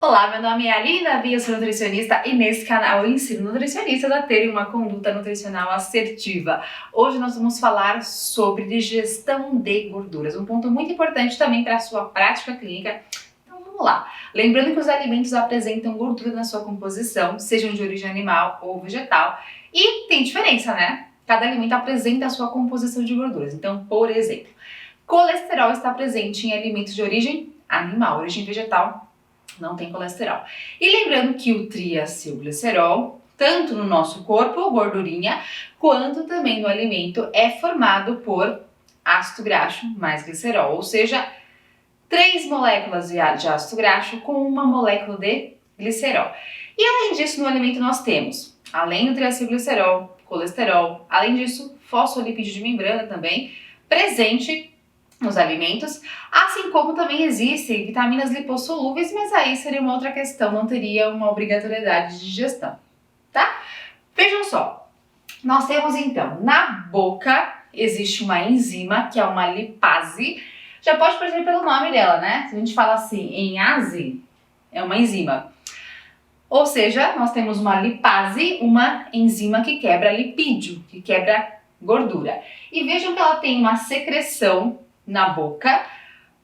Olá, meu nome é Aline Davi, eu sou nutricionista e nesse canal eu ensino nutricionistas a terem uma conduta nutricional assertiva. Hoje nós vamos falar sobre digestão de gorduras, um ponto muito importante também para a sua prática clínica. Então vamos lá. Lembrando que os alimentos apresentam gordura na sua composição, sejam de origem animal ou vegetal, e tem diferença, né? Cada alimento apresenta a sua composição de gorduras. Então, por exemplo, colesterol está presente em alimentos de origem animal, origem vegetal não tem colesterol. E lembrando que o triacilglicerol, tanto no nosso corpo, gordurinha, quanto também no alimento, é formado por ácido graxo mais glicerol, ou seja, 3 moléculas de ácido graxo com uma molécula de glicerol. E além disso, no alimento nós temos, além do triacilglicerol, colesterol, além disso, fosfolipídio de membrana também, presente nos alimentos, assim como também existem vitaminas lipossolúveis, mas aí seria uma outra questão, não teria uma obrigatoriedade de digestão, tá? Vejam só, nós temos então, na boca existe uma enzima, que é uma lipase, já pode perceber pelo nome dela, né? Se a gente fala assim, em ase, é uma enzima. Ou seja, nós temos uma lipase, uma enzima que quebra lipídio, que quebra gordura. E vejam que ela tem uma secreção na boca,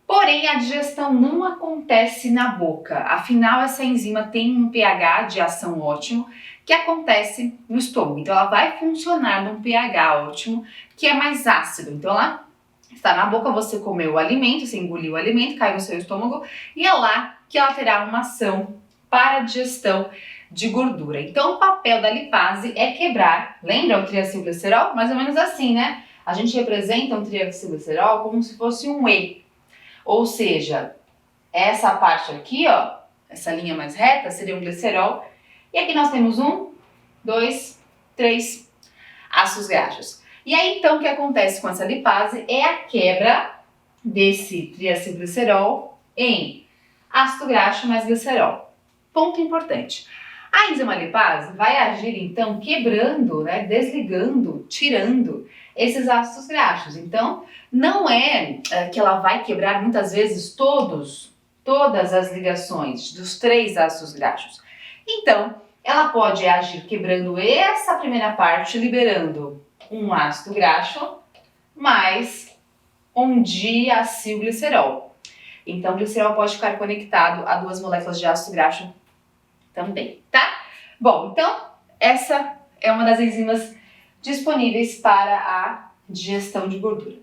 porém a digestão não acontece na boca, afinal essa enzima tem um pH de ação ótimo que acontece no estômago, então ela vai funcionar num pH ótimo que é mais ácido, então ela está na boca, você comeu o alimento, você engoliu o alimento, caiu no seu estômago e é lá que ela terá uma ação para a digestão de gordura. Então o papel da lipase é quebrar, lembra o triacilglicerol? Mais ou menos assim, né? A gente representa um triacilglicerol como se fosse um whey, ou seja, essa parte aqui, ó, essa linha mais reta seria um glicerol, e aqui nós temos 1, 2, 3 ácidos graxos. E aí então o que acontece com essa lipase é a quebra desse triacilglicerol em ácido graxo mais glicerol. Ponto importante. A enzima lipase vai agir então quebrando, né, desligando, tirando esses ácidos graxos. Então, não é que ela vai quebrar muitas vezes todas as ligações dos 3 ácidos graxos. Então, ela pode agir quebrando essa primeira parte, liberando um ácido graxo mais um diacilglicerol. Então, o glicerol pode ficar conectado a 2 moléculas de ácido graxo também, tá? Bom, então essa é uma das enzimas disponíveis para a digestão de gordura.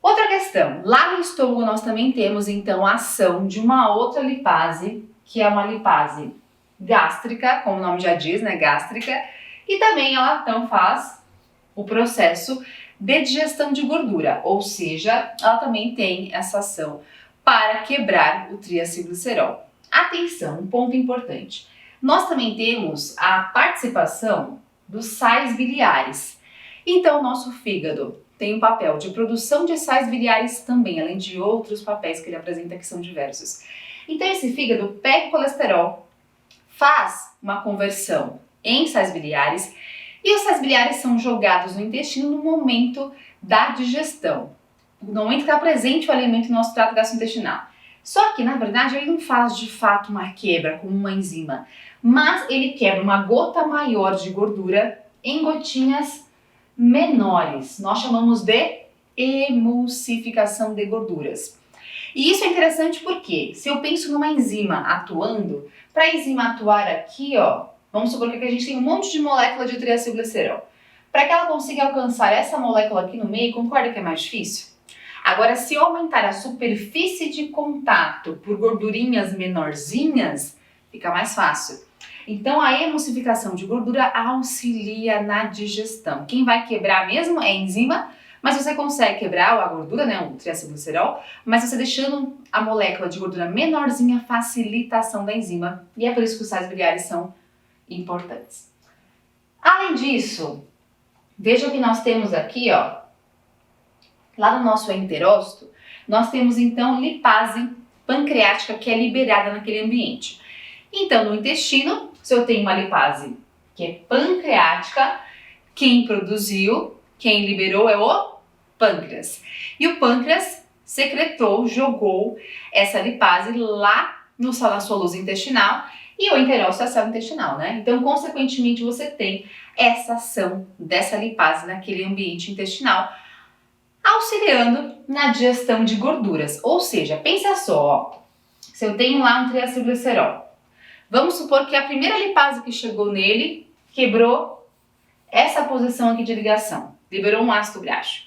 Outra questão, lá no estômago nós também temos então a ação de uma outra lipase, que é uma lipase gástrica, como o nome já diz, né, gástrica, e também ela então faz o processo de digestão de gordura, ou seja, ela também tem essa ação para quebrar o triacilglicerol. Atenção, um ponto importante. Nós também temos a participação dos sais biliares. Então, o nosso fígado tem um papel de produção de sais biliares também, além de outros papéis que ele apresenta que são diversos. Então, esse fígado pega o colesterol, faz uma conversão em sais biliares e os sais biliares são jogados no intestino no momento da digestão, no momento que está presente o alimento no nosso trato gastrointestinal. Só que, na verdade, ele não faz de fato uma quebra como uma enzima, mas ele quebra uma gota maior de gordura em gotinhas menores. Nós chamamos de emulsificação de gorduras. E isso é interessante porque, se eu penso numa enzima atuando, para a enzima atuar aqui, ó, vamos supor que a gente tem um monte de molécula de triacilglicerol. Para que ela consiga alcançar essa molécula aqui no meio, concorda que é mais difícil? Agora, se eu aumentar a superfície de contato por gordurinhas menorzinhas, fica mais fácil. Então, a emulsificação de gordura auxilia na digestão. Quem vai quebrar mesmo é a enzima, mas você consegue quebrar a gordura, né, o triacilglicerol, mas você deixando a molécula de gordura menorzinha facilita a ação da enzima. E é por isso que os sais biliares são importantes. Além disso, veja que nós temos aqui, ó, lá no nosso enterócito, nós temos então lipase pancreática que é liberada naquele ambiente. Então, no intestino, se eu tenho uma lipase que é pancreática, quem produziu, quem liberou é o pâncreas. E o pâncreas secretou, jogou essa lipase lá na sua luz intestinal e o enterócito é a célula intestinal, né? Então, consequentemente, você tem essa ação dessa lipase naquele ambiente intestinal, auxiliando na digestão de gorduras. Ou seja, pensa só, ó, se eu tenho lá um triacilglicerol, vamos supor que a primeira lipase que chegou nele quebrou essa posição aqui de ligação, liberou um ácido graxo.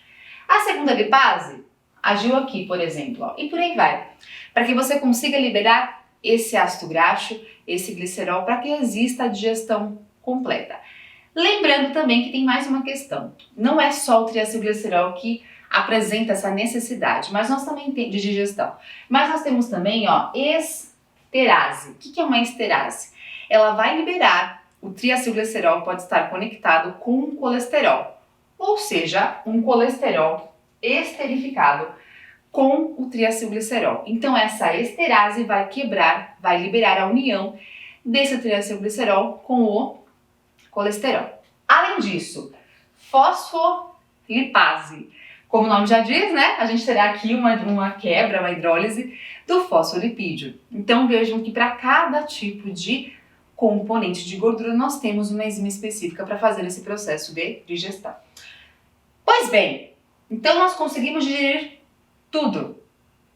A segunda lipase agiu aqui, por exemplo, ó, e por aí vai, para que você consiga liberar esse ácido graxo, esse glicerol, para que exista a digestão completa. Lembrando também que tem mais uma questão, não é só o triacilglicerol que apresenta essa necessidade, mas nós também temos de digestão. Mas nós temos também, ó, esterase. O que é uma esterase? Ela vai liberar o triacilglicerol, pode estar conectado com um colesterol, ou seja, um colesterol esterificado com o triacilglicerol. Então essa esterase vai quebrar, vai liberar a união desse triacilglicerol com o colesterol. Além disso, fosfolipase. Como o nome já diz, né? A gente terá aqui uma quebra, uma hidrólise do fosfolipídio. Então vejam que para cada tipo de componente de gordura nós temos uma enzima específica para fazer esse processo de digestão. Pois bem, então nós conseguimos digerir tudo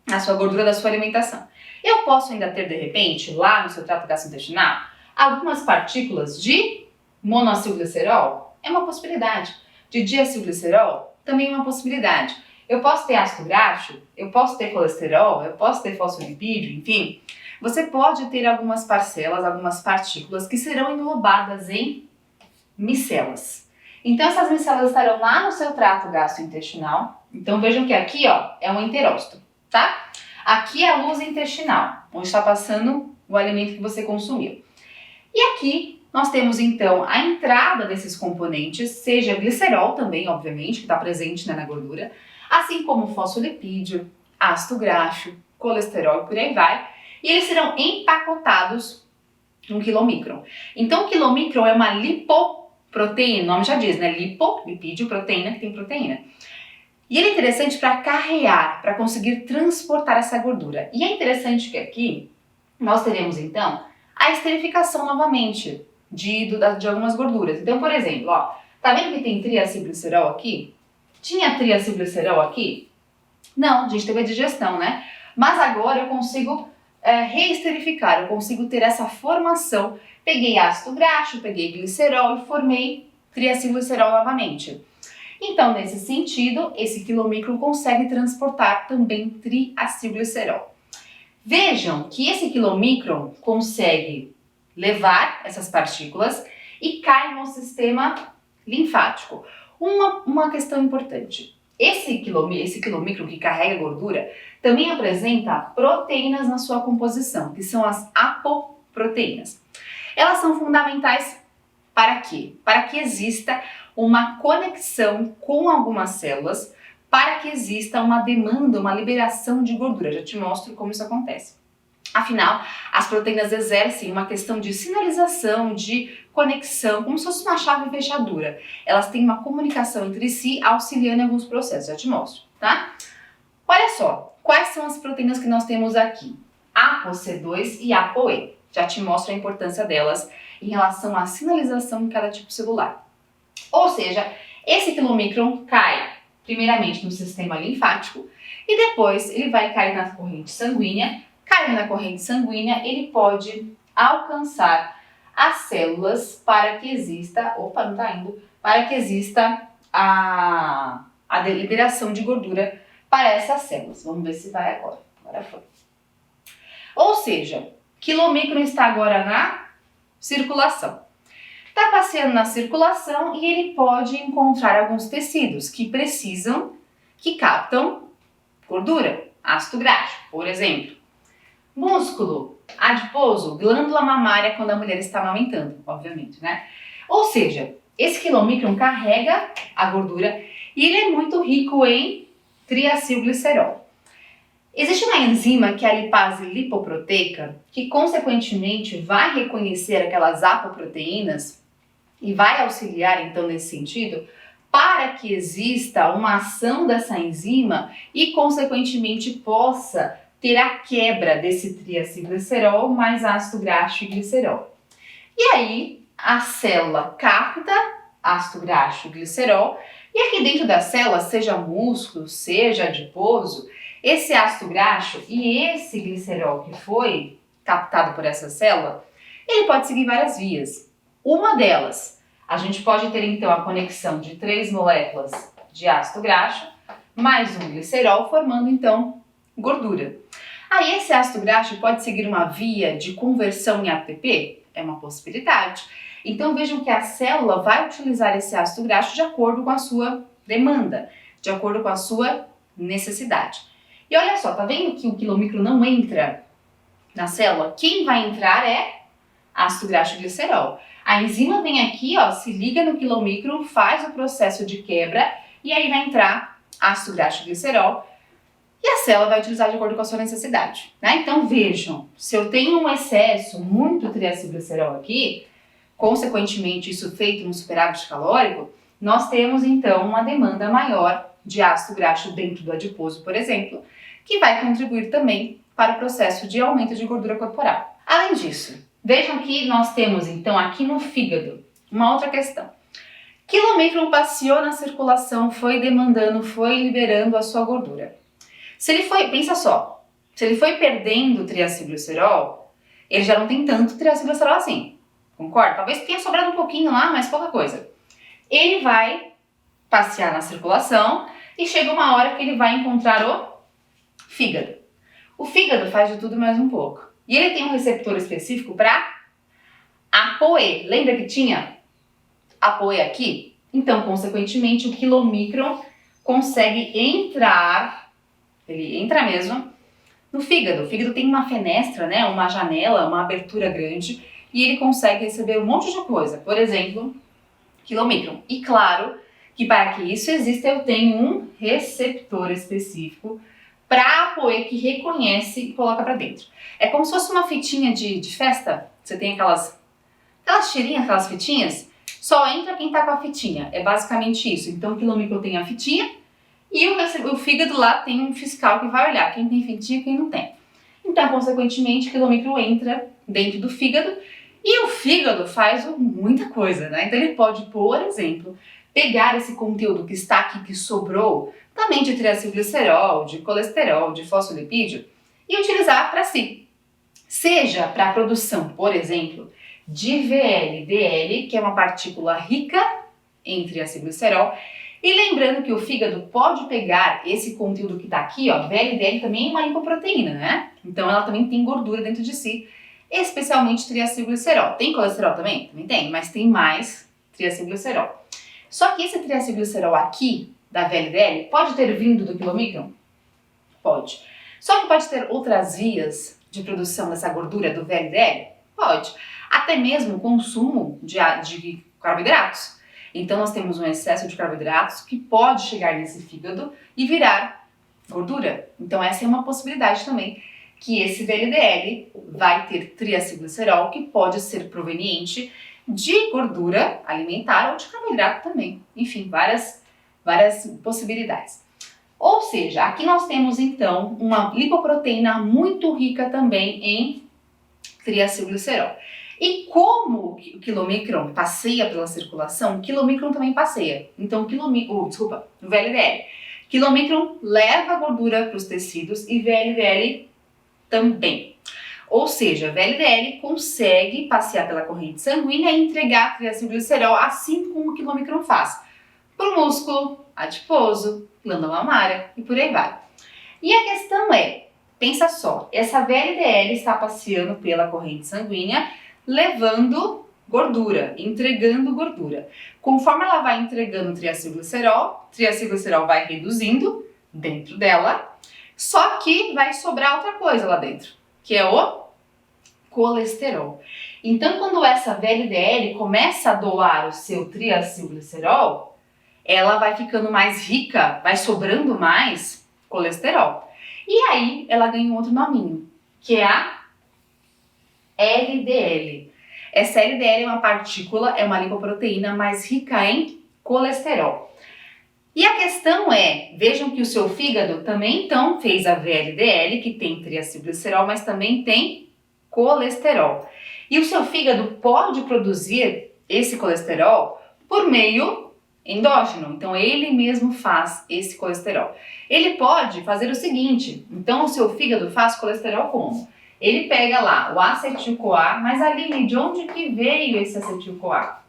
na sua gordura da sua alimentação. Eu posso ainda ter, de repente, lá no seu trato gastrointestinal, algumas partículas de monoacilglicerol? É uma possibilidade. De diacilglicerol? Também é uma possibilidade. Eu posso ter ácido graxo, eu posso ter colesterol, eu posso ter fosfolipídio, enfim. Você pode ter algumas parcelas, algumas partículas que serão englobadas em micelas. Então essas micelas estarão lá no seu trato gastrointestinal. Então vejam que aqui, ó, é um enterócito, tá? Aqui é a luz intestinal, onde está passando o alimento que você consumiu. E aqui nós temos então a entrada desses componentes, seja glicerol também, obviamente, que está presente, né, na gordura, assim como fosfolipídio, ácido graxo, colesterol e por aí vai, e eles serão empacotados num quilomicron. Então o quilomicron é uma lipoproteína, o nome já diz, né, lipídio, proteína, que tem proteína. E ele é interessante para carrear, para conseguir transportar essa gordura. E é interessante que aqui nós teremos então a esterificação novamente de algumas gorduras. Então, por exemplo, ó, tá vendo que tem triacilglicerol aqui? Tinha triacilglicerol aqui? Não, a gente teve a digestão, né? Mas agora eu consigo reesterificar, eu consigo ter essa formação. Peguei ácido graxo, peguei glicerol e formei triacilglicerol novamente. Então, nesse sentido, esse quilomicron consegue transportar também triacilglicerol. Vejam que esse quilomicron consegue levar essas partículas e cai no sistema linfático. Uma questão importante, esse quilomicron que carrega gordura também apresenta proteínas na sua composição, que são as apoproteínas. Elas são fundamentais para quê? Para que exista uma conexão com algumas células, para que exista uma demanda, uma liberação de gordura. Já te mostro como isso acontece. Afinal, as proteínas exercem uma questão de sinalização, de conexão, como se fosse uma chave fechadura. Elas têm uma comunicação entre si, auxiliando em alguns processos. Já te mostro, tá? Olha só, quais são as proteínas que nós temos aqui? ApoC2 e ApoE. Já te mostro a importância delas em relação à sinalização em cada tipo celular. Ou seja, esse quilomicron cai primeiramente no sistema linfático e depois ele vai cair na corrente sanguínea. Caindo na corrente sanguínea, ele pode alcançar as células para que exista, para que exista a deliberação de gordura para essas células. Vamos ver se vai agora. Agora foi. Ou seja, quilomicron está agora na circulação. Está passeando na circulação e ele pode encontrar alguns tecidos que captam gordura, ácido graxo, por exemplo. Músculo adiposo, glândula mamária quando a mulher está amamentando, obviamente, né? Ou seja, esse quilomicron carrega a gordura e ele é muito rico em triacilglicerol. Existe uma enzima que é a lipase lipoproteica que consequentemente vai reconhecer aquelas apoproteínas e vai auxiliar então nesse sentido para que exista uma ação dessa enzima e consequentemente possa ter a quebra desse triacilglicerol mais ácido graxo e glicerol. E aí, a célula capta ácido graxo e glicerol, e aqui dentro da célula, seja músculo, seja adiposo, esse ácido graxo e esse glicerol que foi captado por essa célula, ele pode seguir várias vias. Uma delas, a gente pode ter então a conexão de 3 moléculas de ácido graxo mais um glicerol, formando então gordura. Aí esse ácido graxo pode seguir uma via de conversão em ATP? É uma possibilidade. Então vejam que a célula vai utilizar esse ácido graxo de acordo com a sua demanda, de acordo com a sua necessidade. E olha só, tá vendo que o quilomicro não entra na célula? Quem vai entrar é ácido graxo e glicerol. A enzima vem aqui, ó, se liga no quilomicro, faz o processo de quebra e aí vai entrar ácido graxo e glicerol e a célula vai utilizar de acordo com a sua necessidade, né? Então vejam, se eu tenho um excesso muito triacilglicerol aqui, consequentemente isso feito no superávit calórico, nós temos então uma demanda maior de ácido graxo dentro do adiposo, por exemplo, que vai contribuir também para o processo de aumento de gordura corporal. Além disso, vejam que nós temos então aqui no fígado uma outra questão. Quilomicron passeou na circulação, foi demandando, foi liberando a sua gordura. Se ele foi, pensa só, se ele foi perdendo triacilglicerol, ele já não tem tanto triacilglicerol assim, concorda? Talvez tenha sobrado um pouquinho lá, mas pouca coisa. Ele vai passear na circulação e chega uma hora que ele vai encontrar o fígado. O fígado faz de tudo mais um pouco. E ele tem um receptor específico para ApoE. Lembra que tinha ApoE aqui? Então, consequentemente, o quilomicron consegue entrar, ele entra mesmo, no fígado. O fígado tem uma fenestra, né, uma janela, uma abertura grande, e ele consegue receber um monte de coisa. Por exemplo, quilomicron. E claro que para que isso exista, eu tenho um receptor específico para ApoE que reconhece e coloca para dentro. É como se fosse uma fitinha de festa. Você tem aquelas tirinhas, aquelas fitinhas, só entra quem tá com a fitinha. É basicamente isso. Então o quilomicron tem a fitinha e o fígado lá tem um fiscal que vai olhar quem tem fitinha e quem não tem. Então, consequentemente, o quilomicron entra dentro do fígado e o fígado faz muita coisa, né? Então ele pode, por exemplo, pegar esse conteúdo que está aqui, que sobrou, também de triacilglicerol, de colesterol, de fosfolipídio, e utilizar para si. Seja para a produção, por exemplo, de VLDL, que é uma partícula rica em triacilglicerol, e lembrando que o fígado pode pegar esse conteúdo que está aqui, ó, VLDL também é uma lipoproteína, né? Então ela também tem gordura dentro de si, especialmente triacilglicerol. Tem colesterol também? Também tem, mas tem mais triacilglicerol. Só que esse triacilglicerol aqui, da VLDL, pode ter vindo do quilomicron? Pode. Só que pode ter outras vias de produção dessa gordura do VLDL? Pode. Até mesmo o consumo de carboidratos. Então nós temos um excesso de carboidratos que pode chegar nesse fígado e virar gordura. Então essa é uma possibilidade também, que esse VLDL vai ter triacilglicerol que pode ser proveniente de gordura alimentar ou de carboidrato também. Enfim, várias possibilidades. Ou seja, aqui nós temos então uma lipoproteína muito rica também em triacilglicerol. E como o quilomicron passeia pela circulação, o quilomicron também passeia. Então, o VLDL. Quilomicron leva a gordura para os tecidos e VLDL também. Ou seja, VLDL consegue passear pela corrente sanguínea e entregar triacilglicerol assim como o quilomicron faz. Para o músculo, adiposo, glândula mamária e por aí vai. E a questão é, pensa só, essa VLDL está passeando pela corrente sanguínea, levando gordura, entregando gordura. Conforme ela vai entregando triacilglicerol vai reduzindo dentro dela, só que vai sobrar outra coisa lá dentro, que é o colesterol. Então, quando essa VLDL começa a doar o seu triacilglicerol, ela vai ficando mais rica, vai sobrando mais colesterol. E aí ela ganha um outro nominho, que é a LDL. Essa LDL é uma partícula, é uma lipoproteína mais rica em colesterol. E a questão é, vejam que o seu fígado também então fez a VLDL, que tem triacilglicerol, mas também tem colesterol. E o seu fígado pode produzir esse colesterol por meio endógeno, então ele mesmo faz esse colesterol. Ele pode fazer o seguinte, então o seu fígado faz colesterol como? Ele pega lá o acetil-CoA, mas Aline, de onde que veio esse acetil-CoA?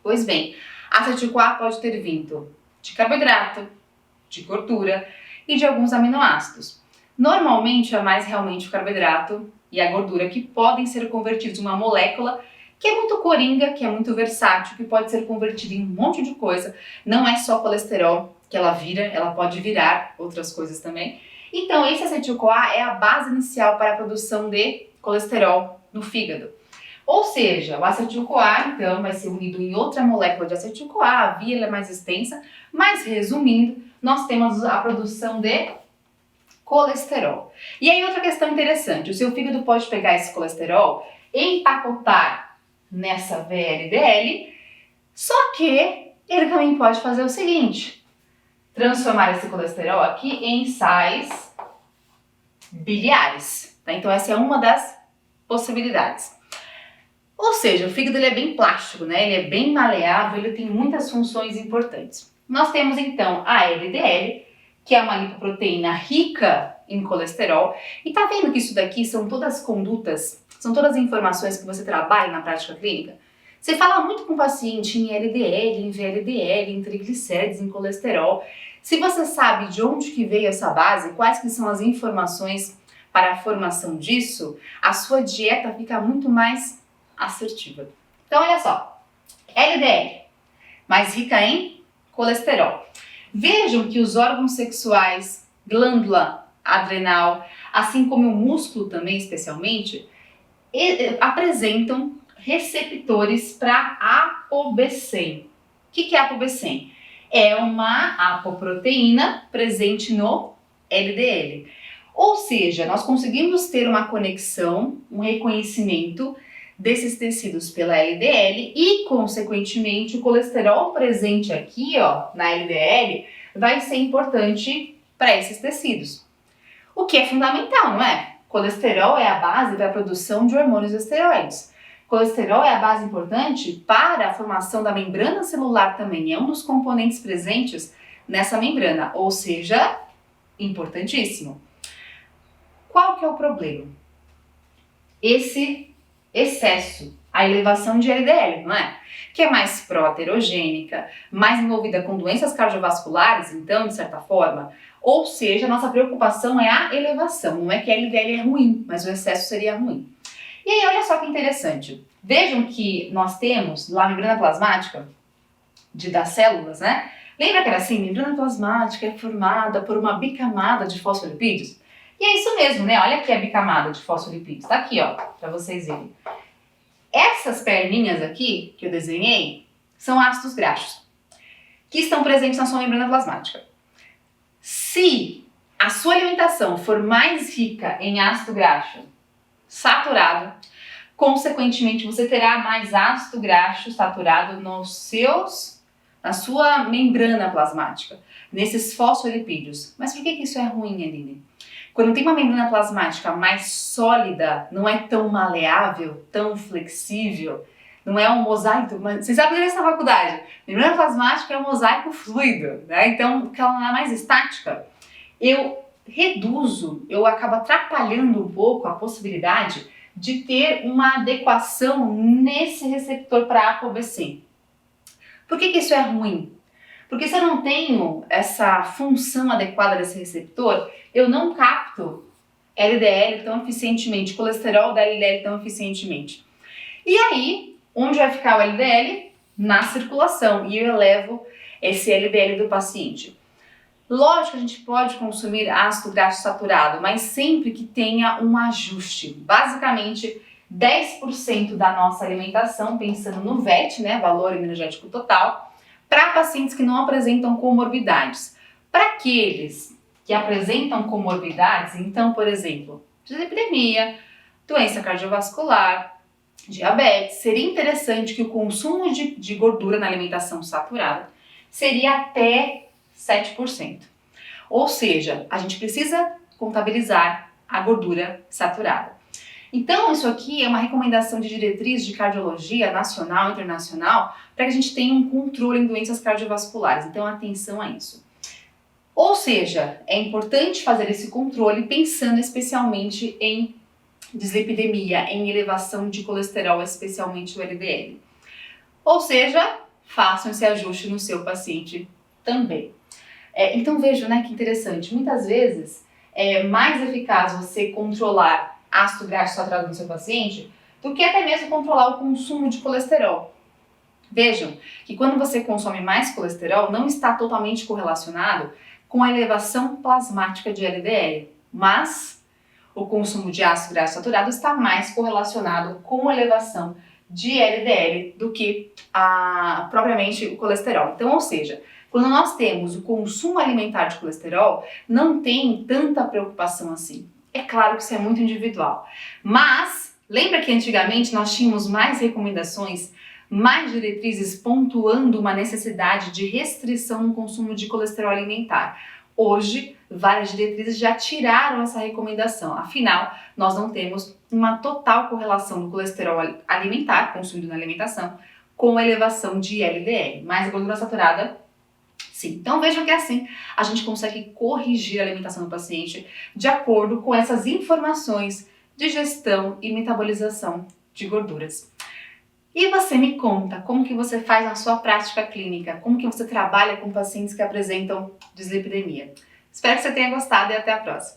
Pois bem, acetil-CoA pode ter vindo de carboidrato, de gordura e de alguns aminoácidos. Normalmente é mais realmente o carboidrato e a gordura que podem ser convertidos em uma molécula que é muito coringa, que é muito versátil, que pode ser convertida em um monte de coisa. Não é só colesterol que ela vira, ela pode virar outras coisas também. Então esse acetil-CoA é a base inicial para a produção de colesterol no fígado. Ou seja, o acetil-CoA então vai ser unido em outra molécula de acetil-CoA, a via é mais extensa, mas resumindo, nós temos a produção de colesterol. E aí outra questão interessante, o seu fígado pode pegar esse colesterol, empacotar nessa VLDL, só que ele também pode fazer o seguinte, transformar esse colesterol aqui em sais biliares. Tá? Então essa é uma das possibilidades. Ou seja, o fígado ele é bem plástico, né? Ele é bem maleável, ele tem muitas funções importantes. Nós temos então a LDL, que é uma lipoproteína rica em colesterol. E tá vendo que isso daqui são todas condutas, são todas informações que você trabalha na prática clínica? Você fala muito com o paciente em LDL, em VLDL, em triglicérides, em colesterol. Se você sabe de onde que veio essa base, quais que são as informações para a formação disso, a sua dieta fica muito mais assertiva. Então olha só, LDL, mais rica em colesterol. Vejam que os órgãos sexuais, glândula adrenal, assim como o músculo também especialmente, apresentam receptores para apobescem. O que é apobescem? É uma apoproteína presente no LDL. Ou seja, nós conseguimos ter uma conexão, um reconhecimento desses tecidos pela LDL e, consequentemente, o colesterol presente aqui, ó, na LDL, vai ser importante para esses tecidos. O que é fundamental, não é? Colesterol é a base da produção de hormônios esteroides. Colesterol é a base importante para a formação da membrana celular também, é um dos componentes presentes nessa membrana, ou seja, importantíssimo. Qual que é o problema? Esse excesso, a elevação de LDL, não é? Que é mais proaterogênica, mais envolvida com doenças cardiovasculares, então, de certa forma. Ou seja, a nossa preocupação é a elevação, não é que a LDL é ruim, mas o excesso seria ruim. E aí, olha só que interessante. Vejam que nós temos lá a membrana plasmática das células, né? Lembra que era assim? Membrana plasmática é formada por uma bicamada de fosfolipídios? E é isso mesmo, né? Olha aqui a bicamada de fosfolipídios. Tá aqui, ó, para vocês verem. Essas perninhas aqui que eu desenhei são ácidos graxos que estão presentes na sua membrana plasmática. Se a sua alimentação for mais rica em ácido graxo saturado, consequentemente você terá mais ácido graxo saturado na sua membrana plasmática, nesses fosfolipídios. Mas por que isso é ruim, Aline? Quando tem uma membrana plasmática mais sólida, não é tão maleável, tão flexível, não é um mosaico, mas vocês sabem disso na faculdade, membrana plasmática é um mosaico fluido, né? Então, porque ela não é mais estática, eu acabo atrapalhando um pouco a possibilidade de ter uma adequação nesse receptor para apobescem. Por que isso é ruim? Porque se eu não tenho essa função adequada desse receptor, eu não capto LDL tão eficientemente, colesterol da LDL tão eficientemente. E aí, onde vai ficar o LDL? Na circulação, e eu elevo esse LDL do paciente. Lógico que a gente pode consumir ácido graxo saturado, mas sempre que tenha um ajuste. Basicamente, 10% da nossa alimentação, pensando no VET, né, valor energético total, para pacientes que não apresentam comorbidades. Para aqueles que apresentam comorbidades, então, por exemplo, dislipidemia, doença cardiovascular, diabetes, seria interessante que o consumo de gordura na alimentação saturada seria até 7%. Ou seja, a gente precisa contabilizar a gordura saturada. Então, isso aqui é uma recomendação de diretriz de cardiologia nacional e internacional para que a gente tenha um controle em doenças cardiovasculares. Então, atenção a isso. Ou seja, é importante fazer esse controle pensando especialmente em dislipidemia, em elevação de colesterol, especialmente o LDL. Ou seja, façam esse ajuste no seu paciente também. Então vejam, né, que interessante. Muitas vezes é mais eficaz você controlar ácido graxo saturado no seu paciente do que até mesmo controlar o consumo de colesterol. Vejam que quando você consome mais colesterol, não está totalmente correlacionado com a elevação plasmática de LDL, mas o consumo de ácido graxo saturado está mais correlacionado com a elevação de LDL do que propriamente o colesterol. Então, ou seja, quando nós temos o consumo alimentar de colesterol, não tem tanta preocupação assim. É claro que isso é muito individual, mas lembra que antigamente nós tínhamos mais recomendações, mais diretrizes pontuando uma necessidade de restrição no consumo de colesterol alimentar. Hoje, várias diretrizes já tiraram essa recomendação, afinal, nós não temos uma total correlação do colesterol alimentar, consumido na alimentação, com a elevação de LDL, mas a gordura saturada, sim. Então vejam que assim a gente consegue corrigir a alimentação do paciente de acordo com essas informações de gestão e metabolização de gorduras. E você me conta como que você faz na sua prática clínica, como que você trabalha com pacientes que apresentam dislipidemia. Espero que você tenha gostado e até a próxima.